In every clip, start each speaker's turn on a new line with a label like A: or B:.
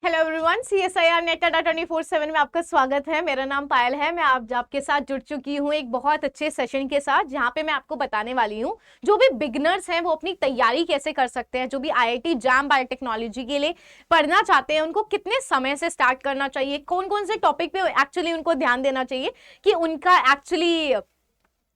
A: Hello everyone, CSIR net अड्डा 24/7 में आपका स्वागत है। मेरा नाम पायल है। मैं आपके साथ जुड़ चुकी हूँ एक बहुत अच्छे सेशन के साथ, जहाँ पे मैं आपको बताने वाली हूँ जो भी बिगनर्स हैं वो अपनी तैयारी कैसे कर सकते हैं। जो भी IIT जाम बायोटेक्नोलॉजी के लिए पढ़ना चाहते हैं उनको कितने समय से स्टार्ट करना चाहिए, कौन कौन से टॉपिक पे एक्चुअली उनको ध्यान देना चाहिए कि उनका एक्चुअली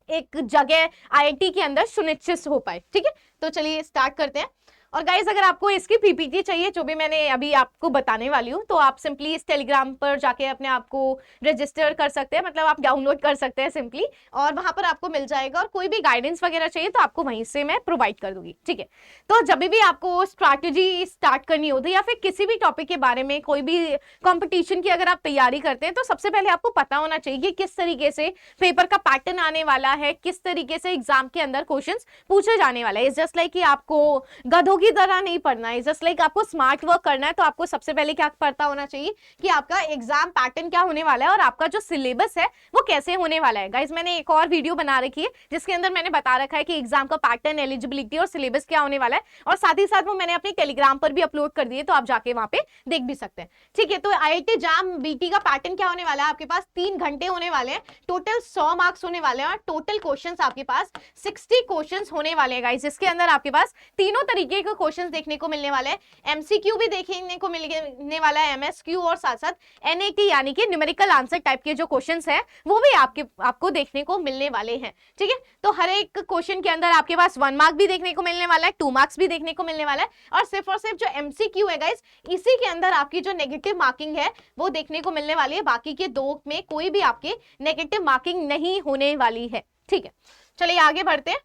A: एक जगह IIT के अंदर सुनिश्चित हो पाए। ठीक है, तो चलिए स्टार्ट करते हैं। और गाइज, अगर आपको इसकी PPT चाहिए जो भी मैंने अभी आपको बताने वाली हूँ, तो आप सिंपली इस टेलीग्राम पर जाके अपने आप को रजिस्टर कर सकते हैं, मतलब आप डाउनलोड कर सकते हैं सिंपली, और वहां पर आपको मिल जाएगा। और कोई भी गाइडेंस वगैरह चाहिए तो आपको वहीं से मैं प्रोवाइड कर दूंगी। ठीक है, तो जब भी आपको स्ट्रैटेजी स्टार्ट करनी होती है या फिर किसी भी टॉपिक के बारे में, कोई भी कॉम्पिटिशन की अगर आप तैयारी करते हैं, तो सबसे पहले आपको पता होना चाहिए कि किस तरीके से पेपर का पैटर्न आने वाला है, किस तरीके से एग्जाम के अंदर क्वेश्चंस पूछे जाने वाला है। इट्स जस्ट लाइक कि आपको गधों की तरह नहीं पढ़ना है, जस्ट लाइक आपको स्मार्ट वर्क करना है। तो आपको सबसे पहले क्या पता होना चाहिए कि आपका एग्जाम पैटर्न क्या होने वाला है और आपका जो सिलेबस है वो कैसे होने वाला है। गाइस, मैंने एक और वीडियो बना रखी है जिसके अंदर मैंने बता रखा है कि एग्जाम का पैटर्न, एलिजिबिलिटी और सिलेबस क्या होने वाला है, और साथ ही साथ वो मैंने अपने टेलीग्राम पर भी अपलोड कर दिए, तो आप जाके वहां पे देख भी सकते हैं। ठीक है, तो IIT जाम BT का पैटर्न क्या होने वाला है, आपके पास 3 घंटे होने वाले हैं, टोटल 100 मार्क्स होने वाले हैं, और टोटल क्वेश्चंस आपके पास 60 क्वेश्चंस होने वाले हैं। गाइस, इसके अंदर आपके पास तीनों तरीके के क्वेश्चंस देखने को मिलने वाले हैं। MCQ भी देखने को मिलने वाला है, MSQ, और साथ साथ NAT यानी कि न्यूमेरिकल आंसर टाइप के जो क्वेश्चंस हैं वो भी आपको देखने को मिलने वाले हैं। ठीक है, तो हर एक क्वेश्चन के अंदर आपके पास 1 मार्क भी देखने को मिलने वाला है, 2 मार्क्स भी देखने को मिलने वाला है, और सिर्फ जो MCQ है गाइस, इसी के अंदर आपकी जो नेगेटिव मार्किंग है वो देखने को मिलने वाली है। बाकी के 2 में कोई भी आपके नेगेटिव मार्किंग नहीं होने वाली है। ठीक है, चलिए आगे बढ़ते हैं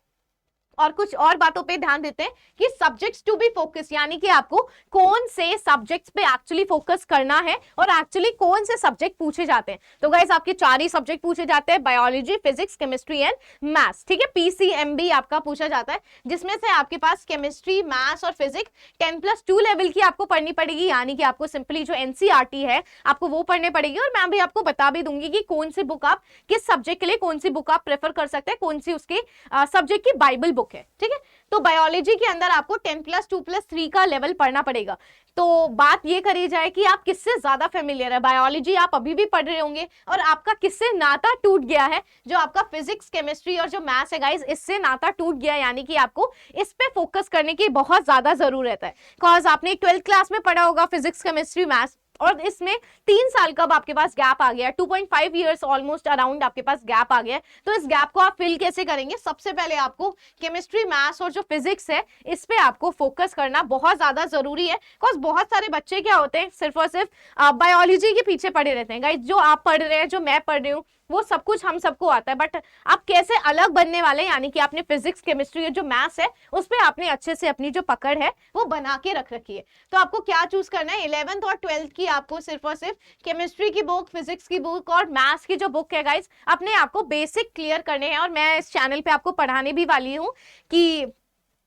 A: और कुछ और बातों पे ध्यान देते हैं कि सब्जेक्ट्स टू बी फोकस, यानी कि आपको कौन से सब्जेक्ट्स पे एक्चुअली फोकस करना है और एक्चुअली कौन से सब्जेक्ट पूछे जाते हैं। तो गाइस, आपके 4 ही सब्जेक्ट पूछे जाते हैं, biology, physics, chemistry and maths. ठीक है, PCMB आपका पूछा जाता है, जिसमें से आपके पास केमिस्ट्री, मैथ्स और फिजिक्स 10+2 लेवल की आपको पढ़नी पड़ेगी, यानी कि आपको सिंपली जो NCERT है आपको वो पढ़ने पड़ेगी। और मैं भी आपको बता भी दूंगी कि कौन सी बुक आप किस सब्जेक्ट के लिए कौन सी बुक आप प्रेफर कर सकते हैं, कौन सी उसके सब्जेक्ट की बाइबल बुक है। ठीक है, तो बायोलॉजी के अंदर आपको 10+2+3 का लेवल पढ़ना पड़ेगा। तो बात ये करी जाए कि आप किससे ज्यादा फेमिलियर है। बायोलॉजी आप अभी भी पढ़ रहे होंगे, और आपका किससे नाता टूट गया है, जो आपका फिजिक्स, केमिस्ट्री और जो मैथ्स है गाइस, इससे नाता टूट गया, यानी कि आपको इस पे फोकस करने की बहुत ज्यादा जरूरत है। बिकॉज आपने 12th क्लास में पढ़ा होगा फिजिक्स, केमिस्ट्री, मैथ्स, और इसमें 3 साल का आपके पास गैप आ गया, 2.5 ईयर्स ऑलमोस्ट अराउंड आपके पास गैप आ गया। तो इस गैप को आप फिल कैसे करेंगे? सबसे पहले आपको केमिस्ट्री, मैथ्स और जो फिजिक्स है इस पे आपको फोकस करना बहुत ज्यादा जरूरी है। बिकॉज बहुत सारे बच्चे क्या होते हैं, सिर्फ और सिर्फ बायोलॉजी के पीछे पड़े रहते हैं। गाइस, जो आप पढ़ रहे हैं, जो मैं पढ़ रही हूँ, वो सब कुछ हम सबको आता है, बट आप कैसे अलग बनने वाले हैं, यानी कि आपने फिजिक्स, केमिस्ट्री और जो मैथ्स है उस पर आपने अच्छे से अपनी जो पकड़ है वो बना के रख रखी है। तो आपको क्या चूज करना है? 11th और 12th की आपको सिर्फ और सिर्फ केमिस्ट्री की बुक, फिजिक्स की बुक और मैथ्स की जो बुक है गाइस, अपने आपको बेसिक क्लियर करने हैं। और मैं इस चैनल पे आपको पढ़ाने भी वाली हूँ कि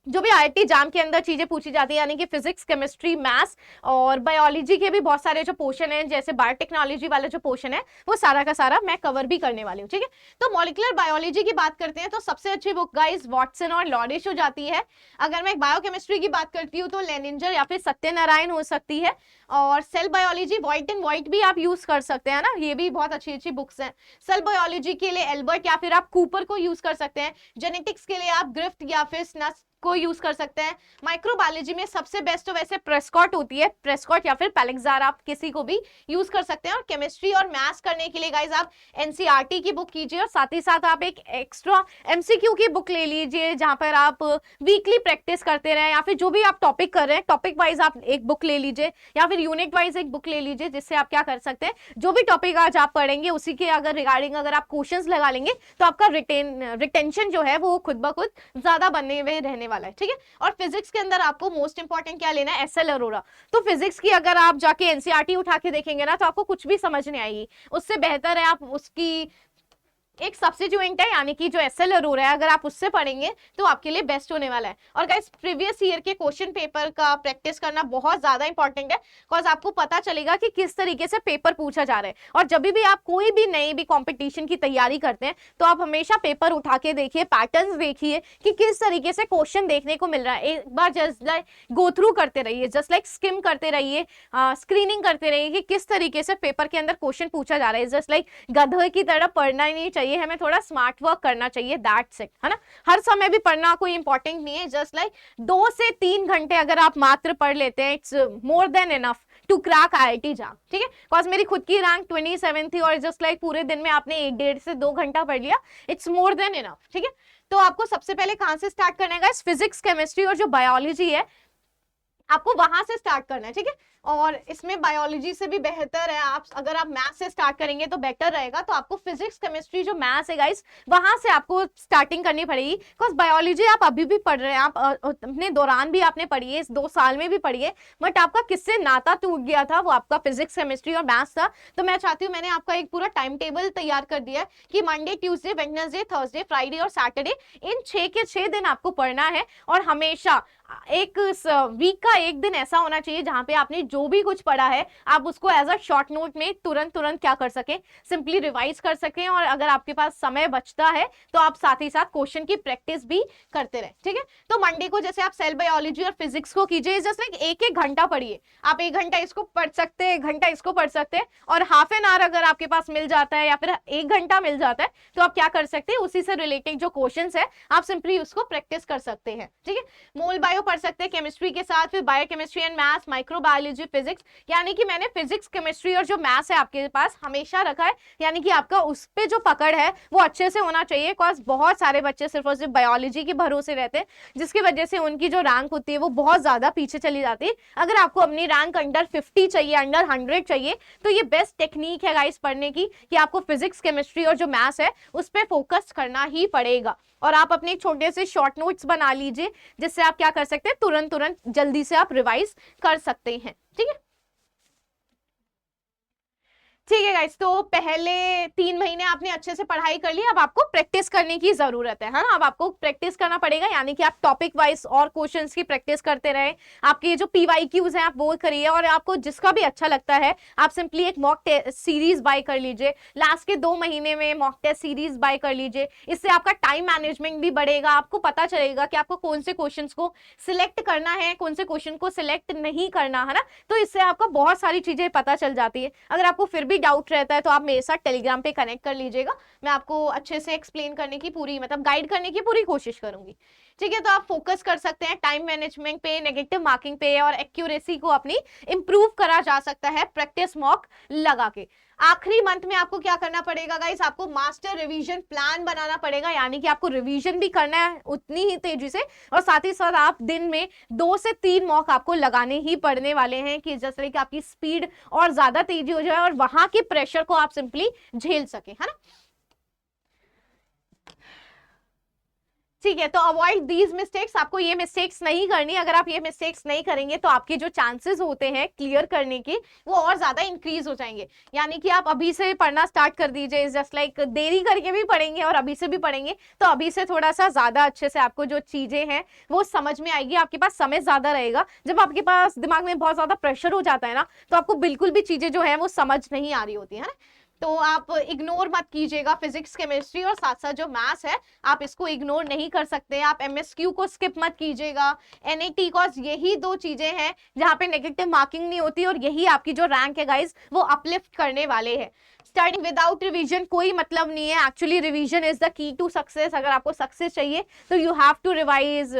A: जो भी IIT जाम के अंदर चीजें पूछी जाती है, यानी कि फिजिक्स, केमिस्ट्री, मैथ्स और बायोलॉजी के भी बहुत सारे जो पोर्शन है, जैसे बायोटेक्नोलॉजी वाला जो पोर्शन है, वो सारा का सारा मैं कवर भी करने वाली हूँ। ठीक है, तो मॉलिक्यूलर बायोलॉजी की बात करते हैं तो सबसे अच्छी बुक गाइस वाटसन और लॉरिश हो जाती है। अगर मैं बायोकेमिस्ट्री की बात करती हूँ तो लेनिंजर या फिर सत्यनारायण हो सकती है, और cell biology white and white भी आप यूज कर सकते हैं ना, ये भी बहुत अच्छी अच्छी बुक्स हैं। सेल बायोलॉजी के लिए एल्बर्ट या फिर आप कूपर को यूज कर सकते हैं। जेनेटिक्स के लिए आप ग्रिफ्ट या फिर स्नस को यूज कर सकते हैं। माइक्रोबायोलॉजी में सबसे बेस्ट तो वैसे प्रेस्कॉट होती है, प्रेस्कॉट या फिर पैलेक्जार, आप किसी को भी यूज कर सकते हैं। और केमिस्ट्री और मैथ्स करने के लिए गाइस आप NCERT की बुक कीजिए, और साथ ही साथ आप एक एक्स्ट्रा MCQ की बुक ले लीजिए, जहां पर आप वीकली प्रैक्टिस करते रहे, या फिर जो भी आप टॉपिक कर रहे हैं टॉपिक वाइज आप एक बुक ले लीजिए, या फिर यूनिट वाइज एक बुक ले लीजिए, जिससे आप क्या कर सकते हैं, जो भी टॉपिक आज आप पढ़ेंगे उसी के अगर रिगार्डिंग अगर आप क्वेश्चंस लगा लेंगे तो आपका रिटेंशन जो है वो खुद ब खुद ज्यादा बनने हुए रहने वाला है। ठीक है, और फिजिक्स के अंदर आपको मोस्ट इंपॉर्टेंट क्या लेना है? SL अरोरा। तो फिजिक्स की अगर आप जाके NCERT उठा के देखेंगे ना तो आपको कुछ भी समझ नहीं आएगी। उससे बेहतर है आप उसकी एक सब्स्टिट्यूएंट है, यानी कि जो एसएल अरोरा है, अगर आप उससे पढ़ेंगे तो आपके लिए बेस्ट होने वाला है। और गाइस प्रीवियस ईयर के क्वेश्चन पेपर का प्रैक्टिस करना बहुत ज्यादा इंपॉर्टेंट है, बिकॉज आपको पता चलेगा कि किस तरीके से पेपर पूछा जा रहा है। और जब भी आप कोई भी नई भी कॉम्पिटिशन की तैयारी करते हैं तो आप हमेशा पेपर उठा के देखिए, पैटर्न्स देखिए कि किस तरीके से क्वेश्चन देखने को मिल रहा है। एक बार जस्ट लाइक गो थ्रू करते रहिए, जस्ट लाइक स्किम करते रहिए, स्क्रीनिंग करते रहिए कि किस तरीके से पेपर के अंदर क्वेश्चन पूछा जा रहा है। जस्ट लाइक गधे की तरह पढ़ना ही नहीं चाहिए, हमें थोड़ा स्मार्ट वर्क करना चाहिए, दैट्स इट, है ना। हर समय भी पढ़ना कोई इंपॉर्टेंट नहीं है, जस्ट लाइक 2 से 3 घंटे अगर आप मात्र पढ़ लेते हैं, it's more than enough to crack IIT JAM, ठीक है। बिकॉज मेरी खुद की रैंक 27 थी और जस्ट लाइक पूरे दिन में आपने 1.5 से 2 घंटा पढ़ लिया, इट्स मोर देन इनफ, ठीक है। तो आपको सबसे पहले कहां से स्टार्ट करना है, फिजिक्स, केमिस्ट्री और जो बायोलॉजी है आपको वहां से स्टार्ट करना है, ठीक है। और इसमें बायोलॉजी से भी बेहतर है, आप अगर आप मैथ्स से स्टार्ट करेंगे तो बेटर रहेगा। तो आपको फिजिक्स, केमिस्ट्री जो मैथ्स है गाइस, वहां से आपको स्टार्टिंग करनी पड़ेगी। बिकॉज बायोलॉजी आप अभी भी पढ़ रहे हैं, आप अपने दौरान भी आपने पढ़ी है, इस 2 साल में भी पढ़ी है, बट आपका किससे नाता टूट गया था, वो आपका फिजिक्स, केमिस्ट्री और मैथ्स था। तो मैं चाहती हूँ, मैंने आपका एक पूरा टाइम टेबल तैयार कर दिया है कि Monday, Tuesday, Wednesday, Thursday, Friday और सैटरडे, इन 6 के 6 दिन आपको पढ़ना है। और हमेशा एक वीक का एक दिन ऐसा होना चाहिए जहां पे आपने जो भी कुछ पढ़ा है आप उसको एज अ शॉर्ट नोट में तुरंत क्या कर सकें, सिंपली रिवाइज कर सकें। और अगर आपके पास समय बचता है तो आप साथ ही साथ क्वेश्चन की प्रैक्टिस भी करते रहे, ठीक है। तो मंडे को जैसे आप सेल बायोलॉजी और फिजिक्स को कीजिए, जस्ट लाइक 1 घंटा पढ़िए। आप 1 घंटा इसको पढ़ सकते हैं, 1 घंटा इसको पढ़ सकते हैं, और हाफ एन आवर अगर आपके पास मिल जाता है या फिर 1 घंटा मिल जाता है तो आप क्या कर सकते हैं, उसी से रिलेटेड जो क्वेश्चन है आप सिंपली उसको प्रैक्टिस कर सकते हैं, ठीक है। मोल बायो पढ़ सकते हैं केमिस्ट्री के साथ, फिर biochemistry and maths, microbiology, physics, यानी कि मैंने फिजिक्स, केमिस्ट्री और जो मैथ्स है आपके पास हमेशा रखा है, यानी कि आपका उस पे जो पकड़ है वो अच्छे से होना चाहिए। बिकॉज बहुत सारे बच्चे सिर्फ और सिर्फ बायोलॉजी के भरोसे रहते हैं, जिसकी वजह से उनकी जो रैंक होती है वो बहुत ज्यादा पीछे चली जाती है। अगर आपको अपनी रैंक अंडर 50 चाहिए, अंडर 100 चाहिए, तो ये बेस्ट टेक्निक है गाइस पढ़ने की, कि आपको फिजिक्स, केमिस्ट्री और जो मैथ्स है उस पर फोकस करना ही पड़ेगा। और आप अपने छोटे से शॉर्ट नोट्स बना लीजिए, जिससे आप क्या कर सकते हैं, तुरंत जल्दी से आप रिवाइज कर सकते हैं, ठीक है। ठीक है गाइस, तो पहले 3 महीने आपने अच्छे से पढ़ाई कर ली, अब आपको प्रैक्टिस करने की जरूरत है ना। अब आपको प्रैक्टिस करना पड़ेगा, यानी कि आप टॉपिक वाइज और क्वेश्चंस की प्रैक्टिस करते रहे। आपके जो PYQs हैं आप वो करिए, और आपको जिसका भी अच्छा लगता है आप सिंपली एक मॉक सीरीज बाय कर लीजिए। लास्ट के 2 महीने में मॉक टेस्ट सीरीज बाय कर लीजिए, इससे आपका टाइम मैनेजमेंट भी बढ़ेगा। आपको पता चलेगा कि आपको कौन से क्वेश्चन को सिलेक्ट करना है, कौन से क्वेश्चन को सिलेक्ट नहीं करना, है ना। तो इससे आपको बहुत सारी चीजें पता चल जाती है। अगर आपको फिर भी डाउट रहता है तो आप मेरे साथ टेलीग्राम पे कनेक्ट कर लीजिएगा, मैं आपको अच्छे से एक्सप्लेन करने की पूरी, मतलब गाइड करने की पूरी कोशिश करूंगी, ठीक है। तो आप फोकस कर सकते हैं टाइम मैनेजमेंट पे, नेगेटिव मार्किंग पे, और एक्यूरेसी को अपनी इंप्रूव करा जा सकता है प्रैक्टिस मॉक लगा के। आखिरी मंथ में आपको क्या करना पड़ेगा गाइस, आपको मास्टर रिवीजन प्लान बनाना पड़ेगा, यानी कि आपको रिवीजन भी करना है उतनी ही तेजी से, और साथ ही साथ आप दिन में 2 से 3 मॉक आपको लगाने ही पड़ने वाले हैं, कि जैसे कि आपकी स्पीड और ज्यादा तेजी हो जाए और वहां के प्रेशर को आप सिंपली झेल सके, है ना। ठीक है, तो अवॉइड दीज मिस्टेक्स, आपको ये मिस्टेक्स नहीं करनी। अगर आप ये मिस्टेक्स नहीं करेंगे तो आपके जो चांसेस होते हैं क्लियर करने के वो और ज्यादा इंक्रीज हो जाएंगे। यानी कि आप अभी से पढ़ना स्टार्ट कर दीजिए, जस्ट लाइक देरी करके भी पढ़ेंगे और अभी से भी पढ़ेंगे तो अभी से थोड़ा सा ज्यादा अच्छे से आपको जो चीजें हैं वो समझ में आएगी, आपके पास समय ज्यादा रहेगा। जब आपके पास दिमाग में बहुत ज्यादा प्रेशर हो जाता है ना, तो आपको बिल्कुल भी चीजें जो है वो समझ नहीं आ रही होती है ना। तो आप इग्नोर मत कीजिएगा फिजिक्स, केमिस्ट्री और साथ साथ जो मैथ्स है आप इसको इग्नोर नहीं कर सकते। आप MSQ को स्किप मत कीजिएगा, NAT, कॉज यही 2 चीजें हैं जहां पे नेगेटिव मार्किंग नहीं होती, और यही आपकी जो रैंक है गाइस वो अपलिफ्ट करने वाले हैं। स्टार्टिंग विदाउट रिवीजन कोई मतलब नहीं है, actually revision is the key to success. अगर आपको सक्सेस चाहिए तो you have to revise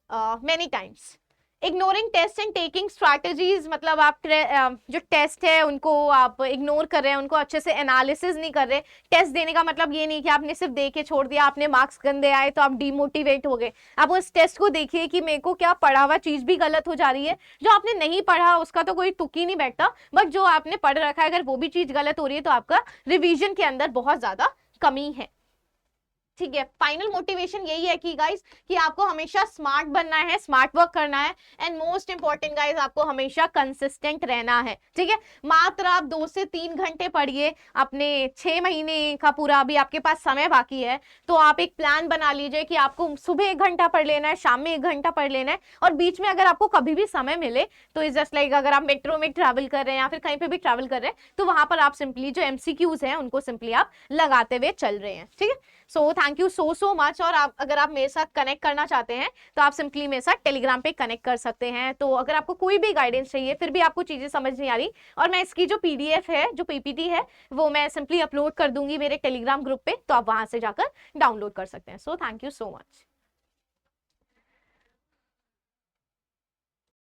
A: many times. Ignoring test and taking strategies, मतलब आप जो टेस्ट है उनको आप इग्नोर कर रहे हैं, उनको अच्छे से एनालिसिस नहीं कर रहे। टेस्ट देने का मतलब ये नहीं कि आपने सिर्फ दे के छोड़ दिया, आपने मार्क्स गंदे आए तो आप डिमोटिवेट हो गए। आप उस टेस्ट को देखिए कि मेरे को क्या पढ़ा हुआ चीज भी गलत हो जा रही है, जो आपने नहीं पढ़ा उसका तो कोई तुक ही नहीं बैठता, बट जो आपने पढ़ रखा है अगर वो भी चीज गलत हो रही है तो आपका रिविजन के अंदर बहुत ज्यादा कमी है, ठीक है, फाइनल मोटिवेशन यही है कि गाइस कि आपको हमेशा स्मार्ट बनना है, स्मार्ट वर्क करना है, एंड मोस्ट इंपॉर्टेंट गाइस आपको हमेशा कंसिस्टेंट रहना है। ठीक है, मात्र आप 2 से 3 घंटे पढ़िए, अपने 6 महीने का पूरा अभी आपके पास समय बाकी है, तो आप एक प्लान बना लीजिए कि आपको सुबह 1 घंटा पढ़ लेना है, शाम में 1 घंटा पढ़ लेना है, और बीच में अगर आपको कभी भी समय मिले तो इज जस्ट लाइक अगर आप मेट्रो में ट्रैवल कर रहे हैं या फिर कहीं पे भी ट्रैवल कर रहे हैं तो वहां पर आप सिंपली जो एमसीक्यूज हैं उनको सिंपली आप लगाते हुए चल रहे हैं। ठीक है, so thank you so much. और आप अगर आप मेरे साथ कनेक्ट करना चाहते हैं तो आप सिंपली मेरे साथ टेलीग्राम पे कनेक्ट कर सकते हैं। तो अगर आपको कोई भी गाइडेंस चाहिए, फिर भी आपको चीजें समझ नहीं आ रही, और मैं इसकी जो पीडीएफ है, जो पीपीटी है, वो मैं सिंपली अपलोड कर दूंगी मेरे टेलीग्राम ग्रुप पे, तो आप वहां से जाकर डाउनलोड कर सकते हैं। So thank you so much.